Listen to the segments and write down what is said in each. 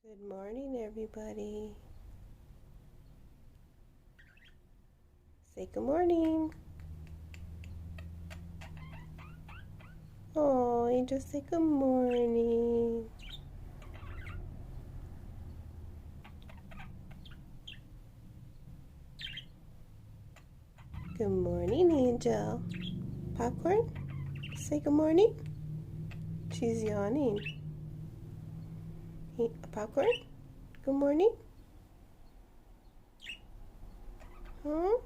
Good morning, everybody. Say good morning. Oh, Angel, say good morning. Good morning, Angel. Popcorn, say good morning. She's yawning. Hey, Popcorn, good morning. Huh?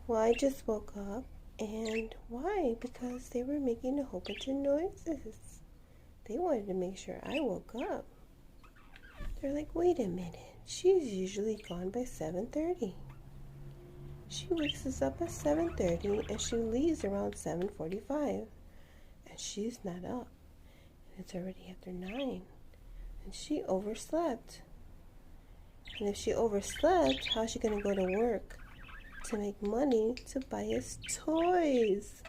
Well, I just woke up. And why? Because they were making a whole bunch of noises. They wanted to make sure I woke up. They're like, wait a minute. She's usually gone by 7:30. She wakes us up at 7:30 and she leaves around 7:45. And she's not up. And it's already after 9. And she overslept. And if she overslept, how's she going to go to work to make money to buy us toys?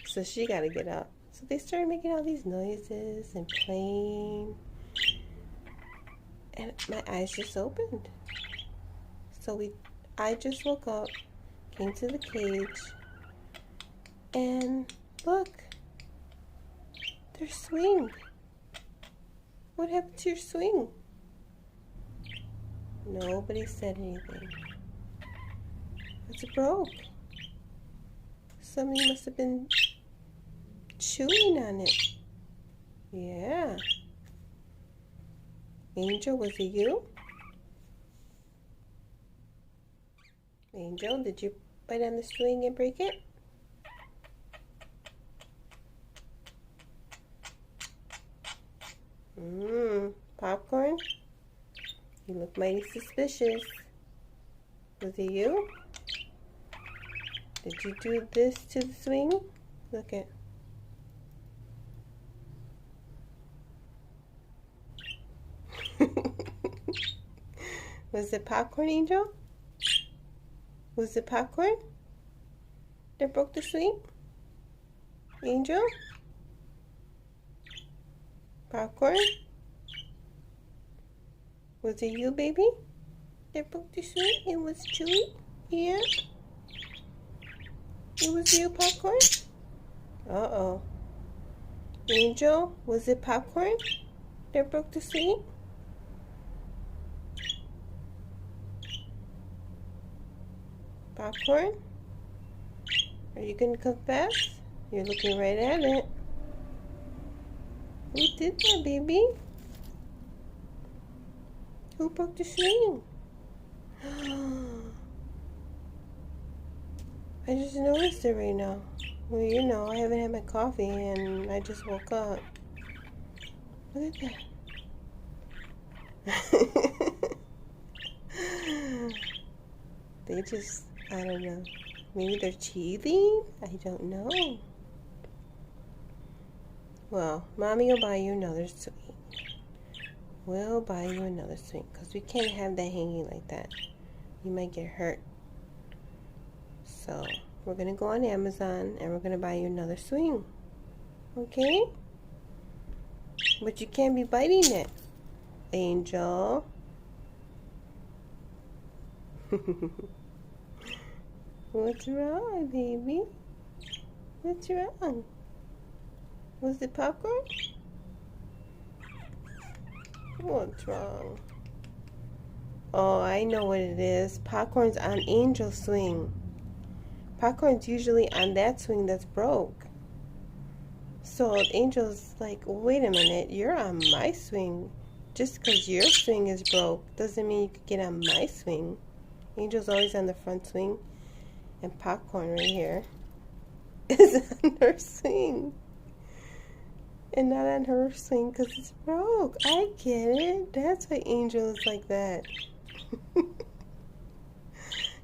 So she got to get up. So they started making all these noises and playing. And my eyes just opened. So I just woke up, came to the cage, and look, their swing. What happened to your swing? Nobody said anything. It's broke. Somebody must have been chewing on it. Yeah. Angel, was it you? Angel, did you bite on the swing and break it? Popcorn? You look mighty suspicious. Was it you? Did you do this to the swing? Look at. Was it Popcorn, Angel? Was it Popcorn that broke the swing? Angel? Popcorn? Was it you, baby, that broke the swing and was chewing? Yeah? It was you, Popcorn? Uh-oh. Angel, was it Popcorn that broke the swing? Popcorn? Are you going to confess? You're looking right at it. Who did that, baby? Who broke the swing? I just noticed it right now. Well, you know, I haven't had my coffee and I just woke up. Look at that. They just, I don't know. Maybe they're teething? I don't know. Well, Mommy will buy you another swing. We'll buy you another swing because we can't have that hanging like that. You might get hurt. So, we're going to go on Amazon and we're going to buy you another swing. Okay? But you can't be biting it, Angel. What's wrong, baby? What's wrong? Was it Popcorn? What's wrong? Oh, I know what it is. Popcorn's on Angel's swing. Popcorn's usually on that swing that's broke. So Angel's like, wait a minute, you're on my swing. Just because your swing is broke doesn't mean you could get on my swing. Angel's always on the front swing. And Popcorn right here is on her swing. And not on her swing because it's broke. I get it. That's why Angel is like that.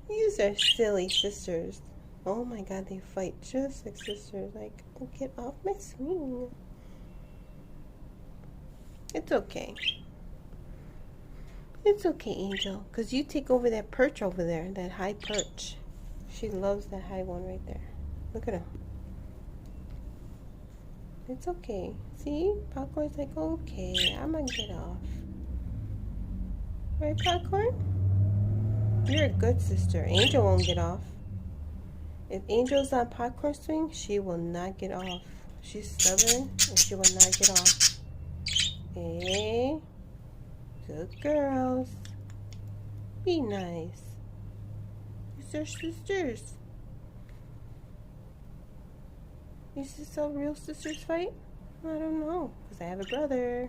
Yous are silly sisters. Oh my God, they fight just like sisters. Like, oh, get off my swing. It's okay. It's okay, Angel, because you take over that perch over there, that high perch. She loves that high one right there. Look at him. It's okay. See? Popcorn's like, okay, I'm gonna get off. Right, Popcorn? You're a good sister. Angel won't get off. If Angel's on Popcorn swing, she will not get off. She's stubborn and she will not get off. Hey, good girls. Be nice. These are sisters. Is this how real sisters fight? I don't know, because I have a brother.